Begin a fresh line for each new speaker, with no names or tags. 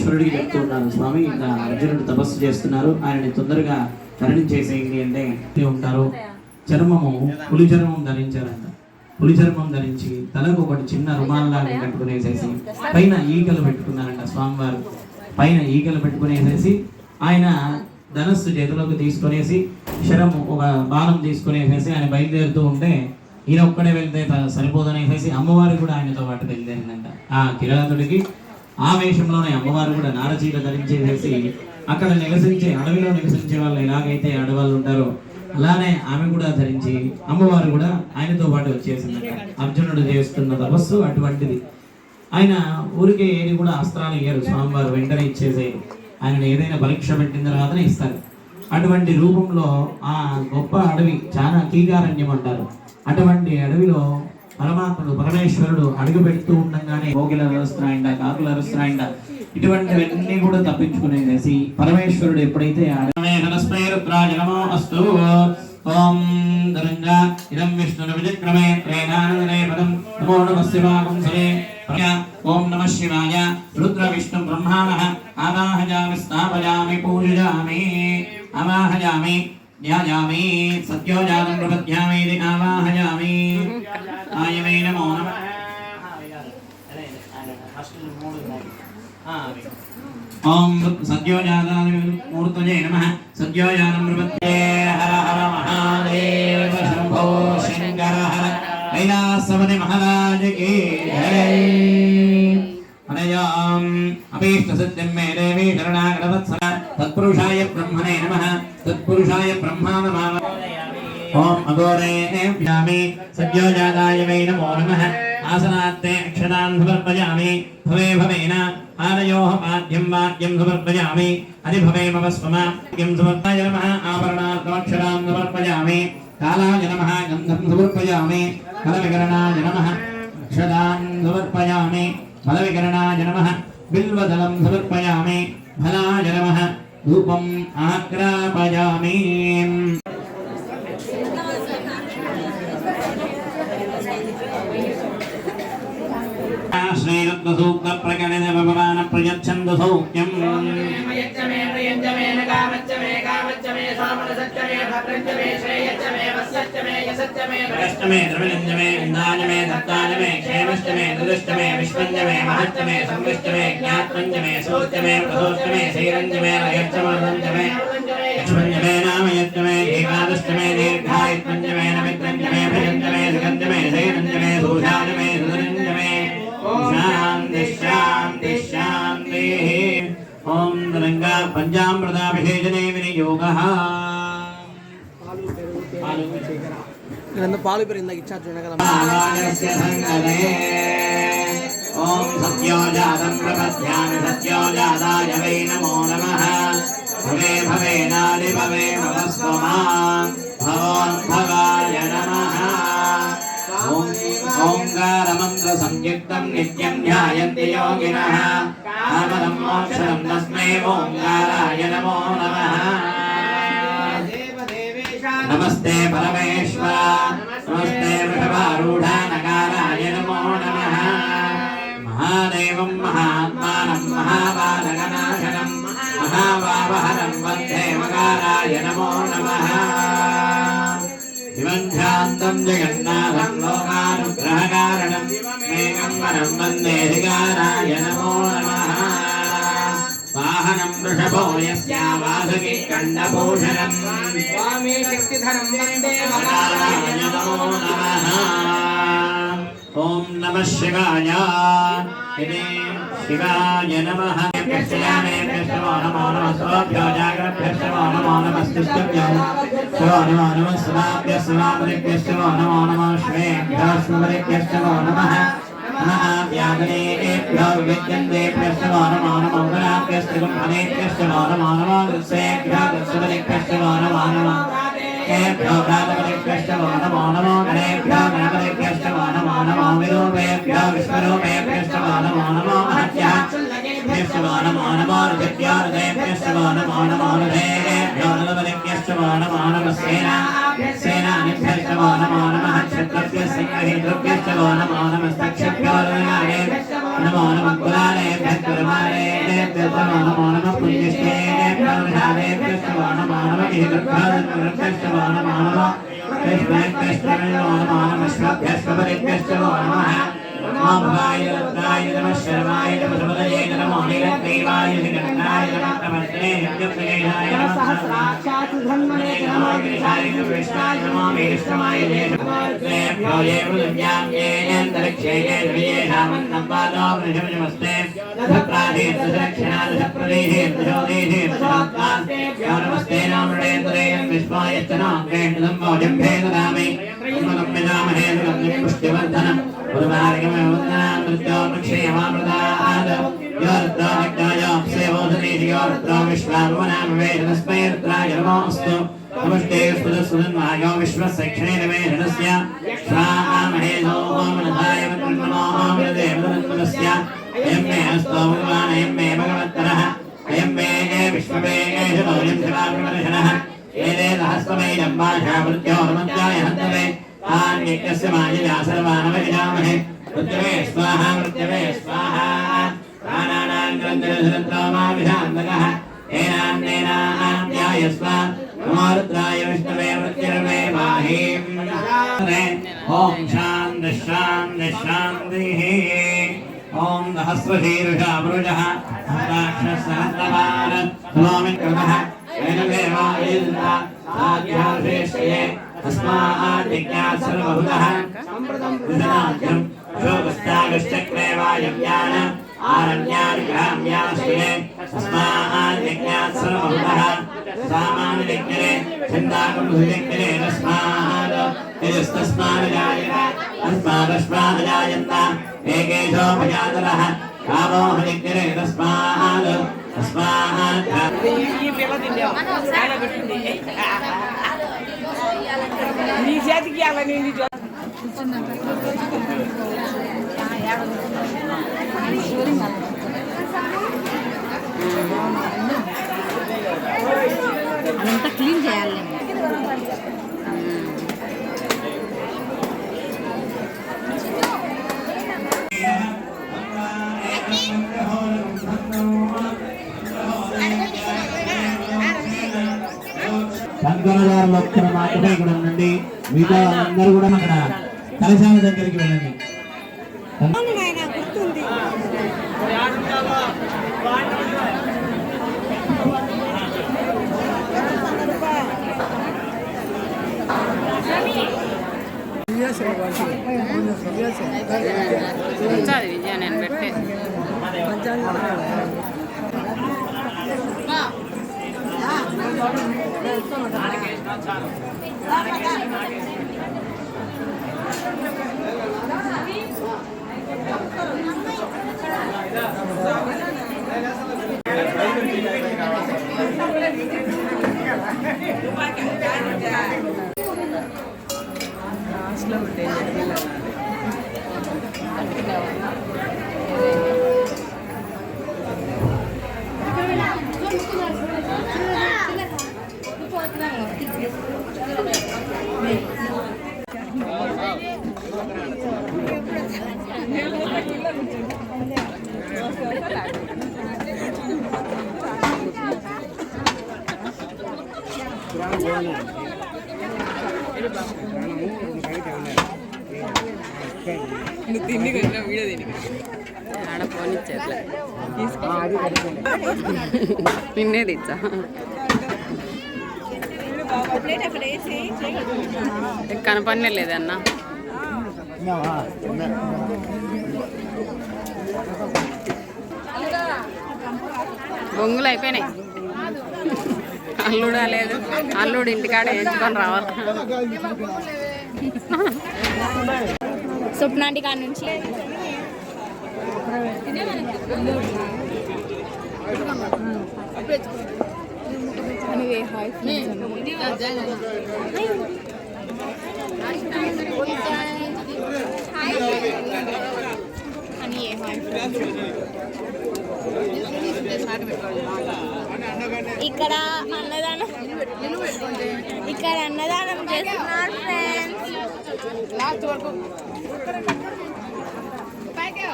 పరమేశ్వరుడికి చెప్తూ ఉన్నాను, స్వామి ఇలా అర్జునుడు తపస్సు చేస్తున్నారు, ఆయనని తొందరగా కరుణించేసేయండి అంటే ఉంటారు. చర్మము పులి చర్మం ధరించారంట. పులి చర్మం ధరించి తలకు ఒకటి చిన్న రుమాల్లాగా కట్టుకునేసేసి పైన ఈకలు పెట్టుకున్నారంట. స్వామివారు పైన ఈకలు పెట్టుకునేసేసి ఆయన ధనస్సు చేతిలోకి తీసుకునేసి శరము ఒక బాణం తీసుకునేసేసి ఆయన బయలుదేరుతూ ఉంటే ఈయన ఒక్కడే వెళ్తే సరిపోదనేసేసి అమ్మవారు కూడా ఆయనతో పాటు బయలుదేరిందంట. ఆ కిరాతుడికి ఆ వేషంలోనే అమ్మవారు కూడా నారచీర ధరించేసేసి అక్కడ నివసించే అడవిలో నివసించే వాళ్ళు ఎలాగైతే ఆడవాళ్ళు ఉంటారో అలానే ఆమె కూడా ధరించి అమ్మవారు కూడా ఆయనతో పాటు వచ్చేసిందంట. అర్జునుడు చేస్తున్న తపస్సు అటువంటిది. ఆయన ఊరికే ఏది కూడా అస్త్రాలు ఇయ్యరు, స్వామివారు వెంటనే ఇచ్చేసేయరు. ఆయన ఏదైనా పరీక్ష పెట్టిన తర్వాతనే ఇస్తారు. అటువంటి రూపంలో ఆ గొప్ప అడవి చాలా కీకారణ్యం అంటారు. అటువంటి అడవిలో పరమాత్ముడు పరమేశ్వరుడు అడుగు పెడుతూ ఉండగానే కోకిల అరుస్తున్నాయంట, కాకులు అరుస్తున్నాయంట, ఇటువంటివన్నీ కూడా తప్పించుకునేసి పరమేశ్వరుడు ఎప్పుడైతే ఓం ధనంగా ఇదం విష్ణు విచక్రమే త్రేనానదనే పదం నమో నమః శివాయ ఓం నమః శివాయ రుద్ర విష్ణు బ్రహ్మాణః ఆవాహయామి స్థాపయామి పూజయామి ఆవాహయామి ధ్యాయామి సత్యోజాతం ప్రపద్యామి ఆవాహయామి ఆయమే నమో నమః. ఓం సత్యోజాతాయ మూర్తయే నమః. సత్యోజాతం ప్రపద్యే హర హర మహాదేవ శంభో శంకర హర కైలాసపతి మహారాజ్ కీ జై. అనయాం అభీష్ట సిద్ధిం మే దేవి శరణాగతవత్సల తత్పురుషాయ బ్రహ్మణే నమః. తత్పురుషాయ బ్రహ్మా నమః. ఓం అఘోరేభ్యామి సత్యోజాతాయ వై నమో నమః. ఆసనాత్తే అక్షతాన్ సమర్పయామి. భవే భవేన ఆలయోః పాద్యం వాద్యం సమర్పయామి. అధిభవేమవస్వమాద్యం సమర్పయాయ నమః. ఆభరణార్థమక్షరాన్ సమర్పయామి. కాలాయ నమః గంధం సమర్పయామి. ఫలవికరణాయ నమః అక్షతాన్ సమర్పయామి. ఫలవికరణాయ నమః బిల్వదళం సమర్పయామి. ఫలాయ నమః ధూపం ఆగ్రాపయామి. శ్రీరత్న సూక్త ప్రకటన భగవాన్ ప్రయచ్చంద సౌఖ్యం.
యచ్చమే ప్రియంచమే నగామచ్చమే కామచ్చమే సోమన సత్యమే భద్రంచమే శ్రేయచ్చమే వస్యచ్చమే యసచ్చమే భగష్టమే ద్రవిణంచమే ఇందానమే దత్తానమే క్షేమష్టమే దురిష్టమే విశ్వంజమే మహచ్చమే సంవిష్టమే జ్ఞాత్మంజమే సోచ్చమే ప్రసోష్టమే శ్రీరంజమే రయచ్చమర్దంజమే యక్ష్మంజమే నామయచ్చమే ఏకాదష్టమే దీర్ఘాయుత్మంజమే నమిత్రంజమే భయంజమే సుగంజమే శైరంజమే సూషాజమే సుధరంజమే. శాంతి శాంతి శాంతి. ఓం రంగా పంచామృతాభిషేచనే వినియోగః.
పాలు పెరిగిందా ఇచ్చా చూడగలం.
ఓం సత్యోజాతం ప్రపద్యామి. సత్యోజాతాయ వై నమో నమః. భవే భవేనాది భవే భవస్వమాన్ భవోద్భవాయ నమః. ఓంకార మంత్ర సంయుక్తం నిత్యం ధ్యాయంతి యోగినః. కామదం మోక్షదం తస్మై ఓంకారాయ నమో నమః. నమస్తే పరమేశ్వర. నమస్తే వృషభారూఢ నకారాయ నమో నమః. మహాదేవం మహాత్మానం మహాబాలకనాశనం మహావావహరం వందే మకారాయ నమో నమః. శివంధ్యాంతం జగన్నాథం లోకానుగ్రహకారణం మేఘంబరం వందే ధికారాయ నమో నమః. వాహనం వృషభో యస్య వాసుకి కండభూషణం
స్వామి శక్తిధరం వందే
మకారాయ నమో నమః. ఓం నమః శివాయ. శివాయ నమః. కృష్ణామే కృష్ణో నమో నమః. స్వభ్యో జాగ్రభ్యో నమో నమః. నమో నమః స్వాభ్య స్వామృభ్యో నమో నమః. శ్వేభ్యో స్మృభ్యో నమః. నమః వ్యాధనేభ్యో విద్యందేభ్యో నమో నమః. గణాభ్యో ఫలేభ్యో నమో నమః. ఋషేభ్యో ఋషభేభ్యో నమో నమః. ఏభ్యో భ్రాతపతిభ్యో నమో నమః. గణేభ్యో గణపతిభ్యో నమో నమః. విరూపేభ్యో విశ్వరూపేభ్యో నమో నమః. మహత్యాభ్యో నమో నమః. ఋషభ్యో ఋషేభ్యో నమో నమః. ఋషేభ్యో ఋషభేభ్యో క్షత్రభ్యశ్చమో నమో నమః సేనానిభ్యశ్చమో నమో నమః క్షత్రభ్యశ్చమో నమో నమస్తక్షభ్యో నమో నమః కులాలేభ్యః కులమాలేభ్యశ్చమో నమో నమః పుణ్యశ్రేణేభ్యో విధానేభ్యశ్చమో నమో నమః ఈగృభ్యశ్చమో నమో నమః కృష్ణేభ్యశ్చమో నమో నమః శ్వభ్యశ్చమో నమః नमो भवाय रुद्राय नमः शर्वाय नमः समदये नमो नीलग्रीवाय निगन्धाय नमः नमस्ते यज्ञप्रियाय नमः सहस्राक्षात् धन्वने नमो गिरिशाय नमः विष्णाय नमो विष्णुमाय नमो ये पृथिव्यां ये अन्तरिक्षे ये दिव्ये धामन्नं पादो नमस्ते दशप्राधीर् दशरक्षणात् दशप्रदेशेर् दशोदेशेर् दशोत्तास्ते नमस्ते नामृणेन्द्रे विश्वाय च नाङ्गेन्दं भोजम्भे ददामि नमः पितामहे नमः पुष्टिवर्धनम् सर्वानवजामहे मृत्यवे स्वाहा मृत्यवे स्वाहा प्राणानां ग्रन्थरसरत्रोमाभिधान्तकः एनान्नेनान्याय स्वा नमो रुद्राय विष्णवे मृत्युर्मे माहीम् ॐ शान्तिः शान्तिः शान्तिः ॐ सहस्रशीर्षा पुरुषः राक्षसहस्रवान् नमोऽमि कृतः वेणुदेवायिन्द्रा आद्याश्रेष्ठये अस्माद्विज्ञात् सर्वभूतः विधनाद्यं शोकस्तागश्चक्रे वायव्यान् आरण्यान् ग्राम्याश्रये अस्माद्विज्ञात् सर्वभूतः सामान्यविज्ञरे छन्दाकुम्भुजज्ञरे तस्मात् यजस्तस्मादजायत अस्मादस्मादजायन्त एकेशोपजातरः कामोहविज्ञरे तस्मात् अस्मात्
నీ చేతికి ఇవ్వాలని నీ
అదంతా క్లీన్ చేయాలి.
పంకరదారులు ఒక్కరు మాత్రమే ఇక్కడ ఉండండి. మిగతా అందరూ కూడా అక్కడ కలశాల దగ్గరికి వెళ్ళండి.
విజయ నేను పెట్టే
తిండి కొంచెం వీడియో తిని
ఆడ ఫోన్ ఇచ్చేట్లే నిన్నే తెచ్చా కనపడనే లేదన్న బొంగులు అయిపోయినాయి. అల్లుడా లేదు, అల్లుడు ఇంటికాడ ఎంచుకొని రావాలి.
స్వప్నాంటి కాడ నుంచి ఇక్కడ అన్నదానం చేస్తున్నారు ఫ్రెండ్స్.
లాస్ట్ వరకు
పైకి